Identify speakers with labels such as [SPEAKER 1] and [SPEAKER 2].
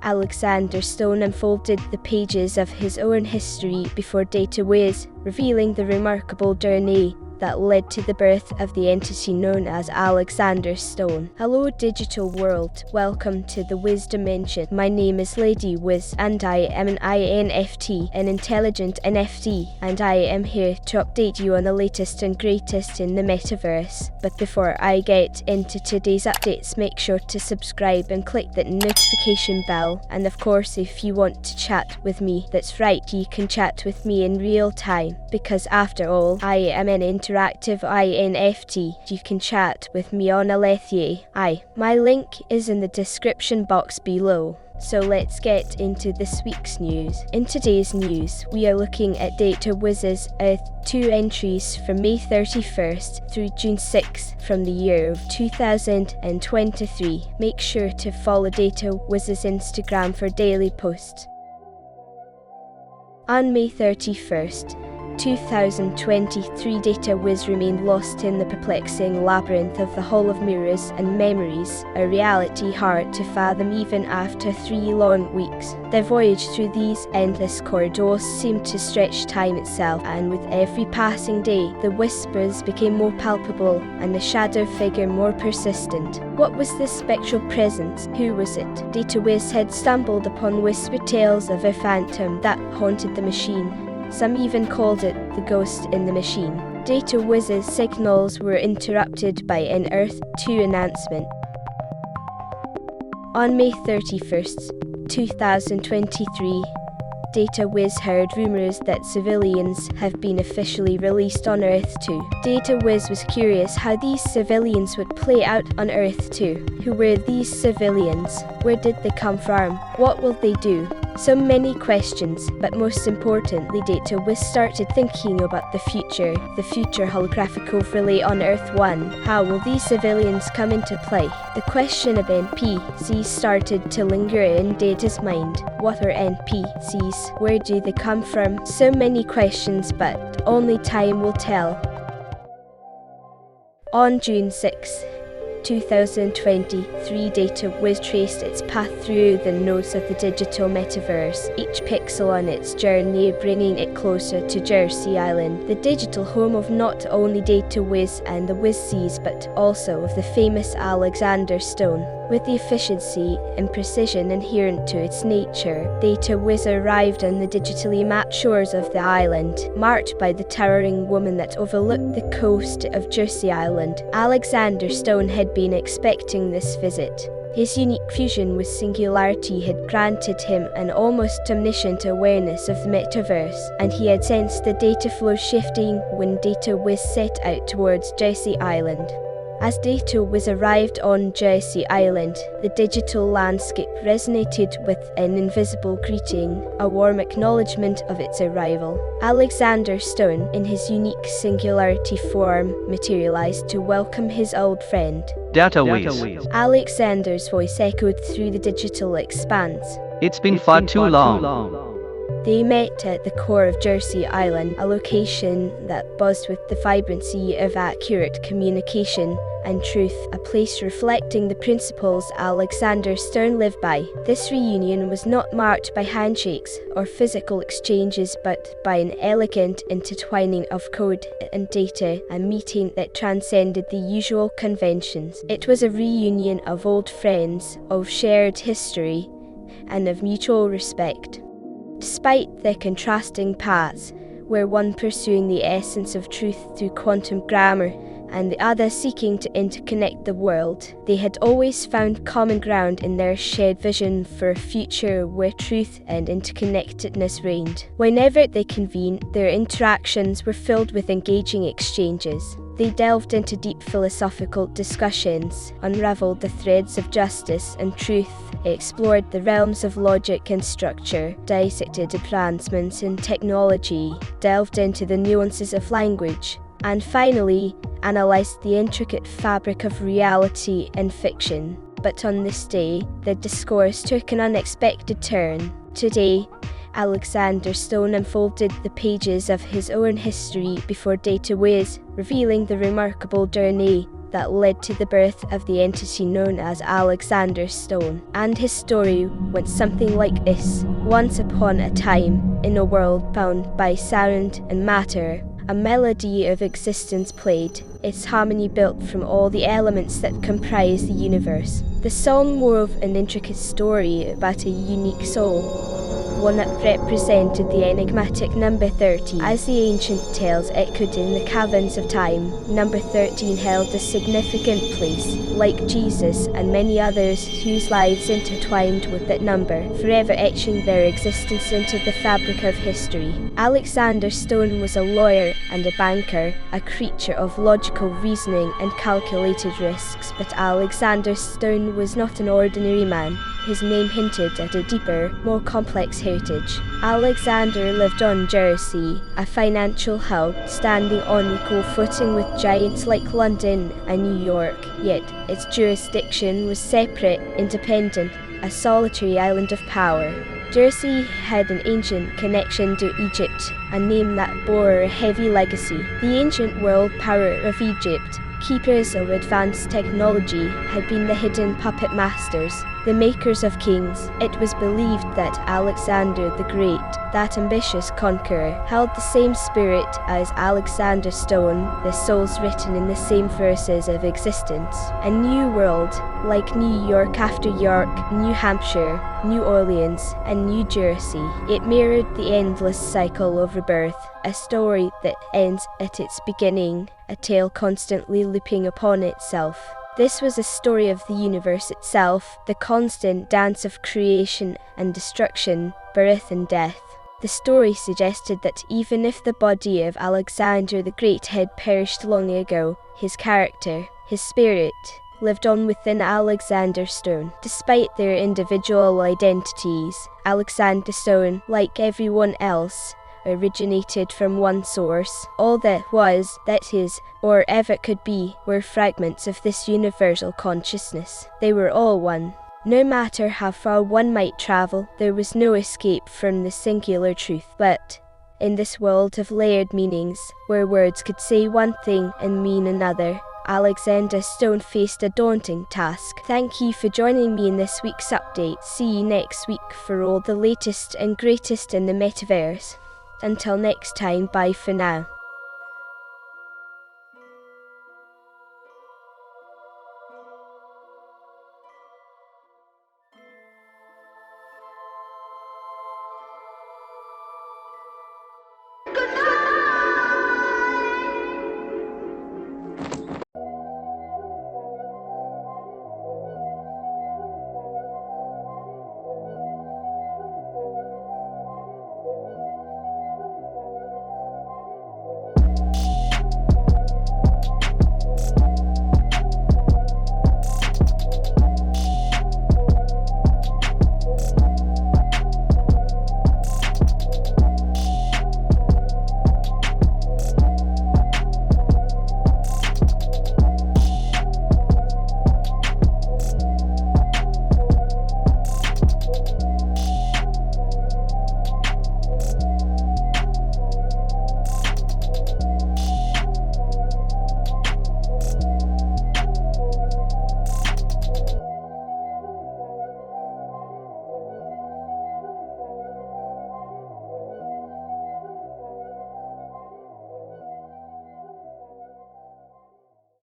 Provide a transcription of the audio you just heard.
[SPEAKER 1] Alexander Stone unfolded the pages of his own history before Data WIZ, revealing the remarkable journey that led to the birth of the entity known as Alexander Stone. Hello digital world, welcome to the WIZ dimension. My name is Lady WIZ and I am an INFT, an intelligent NFT, and I am here to update you on the latest and greatest in the Metaverse. But before I get into today's updates, make sure to subscribe and click that notification bell. And of course, if you want to chat with me, that's right, you can chat with me in real time, because after all, I am an interactive INFT. You can chat with me on Alethea. My link is in the description box below. So let's get into this week's news. In today's news, we are looking at Data WIZ's Earth2 entries from May 31st through June 6th from the year of 2023. Make sure to follow Data WIZ's Instagram for daily posts. On May 31st, 2023, Data WIZ remained lost in the perplexing labyrinth of the Hall of Mirrors and Memories, a reality hard to fathom even after 3 long weeks. The voyage through these endless corridors seemed to stretch time itself, and with every passing day, the whispers became more palpable and the shadow figure more persistent. What was this spectral presence? Who was it? Data WIZ had stumbled upon whispered tales of a phantom that haunted the machine. Some even called it the ghost in the machine. Data WIZ's signals were interrupted by an Earth2 announcement. On May 31st, 2023, Data WIZ heard rumours that civilians have been officially released on Earth2. Data WIZ was curious how these civilians would play out on Earth2. Who were these civilians? Where did they come from? What will they do? So many questions, but most importantly, Data WIZ started thinking about the future holographic overlay on Earth1. How will these civilians come into play? The question of NPCs started to linger in Data's mind. What are NPCs? Where do they come from? So many questions, but only time will tell. On June 6, 2023, Data WIZ traced its path through the nodes of the digital metaverse, each pixel on its journey bringing it closer to Jersey Island, the digital home of not only Data WIZ and the WIZs, but also of the famous Alexander Stone. With the efficiency and precision inherent to its nature, Data WIZ arrived on the digitally mapped shores of the island, marked by the towering woman that overlooked the coast of Jersey Island. Alexander Stone had been expecting this visit. His unique fusion with singularity had granted him an almost omniscient awareness of the metaverse, and he had sensed the data flow shifting when Data WIZ set out towards Jersey Island. As Data WIZ arrived on Jersey Island, the digital landscape resonated with an invisible greeting, a warm acknowledgement of its arrival. Alexander Stone, in his unique singularity form, materialized to welcome his old friend.
[SPEAKER 2] Data WIZ.
[SPEAKER 1] Alexander's voice echoed through the digital expanse.
[SPEAKER 2] It's been far too long.
[SPEAKER 1] They met at the core of Jersey Island, a location that buzzed with the vibrancy of accurate communication and truth, a place reflecting the principles Alexander Stone lived by. This reunion was not marked by handshakes or physical exchanges, but by an elegant intertwining of code and data, a meeting that transcended the usual conventions. It was a reunion of old friends, of shared history, and of mutual respect. Despite their contrasting paths, where one pursuing the essence of truth through quantum grammar and the other seeking to interconnect the world, they had always found common ground in their shared vision for a future where truth and interconnectedness reigned. Whenever they convened, their interactions were filled with engaging exchanges. They delved into deep philosophical discussions, unraveled the threads of justice and truth, explored the realms of logic and structure, dissected advancements in technology, delved into the nuances of language, and finally, analysed the intricate fabric of reality and fiction. But on this day, the discourse took an unexpected turn. Today, Alexander Stone unfolded the pages of his own history before Data WIZ, revealing the remarkable journey that led to the birth of the entity known as Alexander's Stone. And his story went something like this. Once upon a time, in a world bound by sound and matter, a melody of existence played, its harmony built from all the elements that comprise the universe. The song wove an intricate story about a unique soul, one that represented the enigmatic number 13. As the ancient tales echoed in the caverns of time, number 13 held a significant place, like Jesus and many others whose lives intertwined with that number, forever etching their existence into the fabric of history. Alexander Stone was a lawyer and a banker, a creature of logical reasoning and calculated risks, but Alexander Stone was not an ordinary man. His name hinted at a deeper, more complex heritage. Alexander lived on Jersey, a financial hub standing on equal footing with giants like London and New York, yet its jurisdiction was separate, independent, a solitary island of power. Jersey had an ancient connection to Egypt, a name that bore a heavy legacy. The ancient world power of Egypt, keepers of advanced technology, had been the hidden puppet masters, the makers of kings. It was believed that Alexander the Great, that ambitious conqueror, held the same spirit as Alexander Stone, the souls written in the same verses of existence. A new world, like New York after York, New Hampshire, New Orleans, and New Jersey. It mirrored the endless cycle of rebirth, a story that ends at its beginning, a tale constantly looping upon itself. This was a story of the universe itself, the constant dance of creation and destruction, birth and death. The story suggested that even if the body of Alexander the Great had perished long ago, his character, his spirit, lived on within Alexander Stone. Despite their individual identities, Alexander Stone, like everyone else, originated from one source. All that was, that is, or ever could be, were fragments of this universal consciousness. They were all one. No matter how far one might travel, there was no escape from the singular truth. But in this world of layered meanings, where words could say one thing and mean another, Alexander Stone faced a daunting task. Thank you for joining me in this week's update. See you next week for all the latest and greatest in the Metaverse. Until next time, bye for now.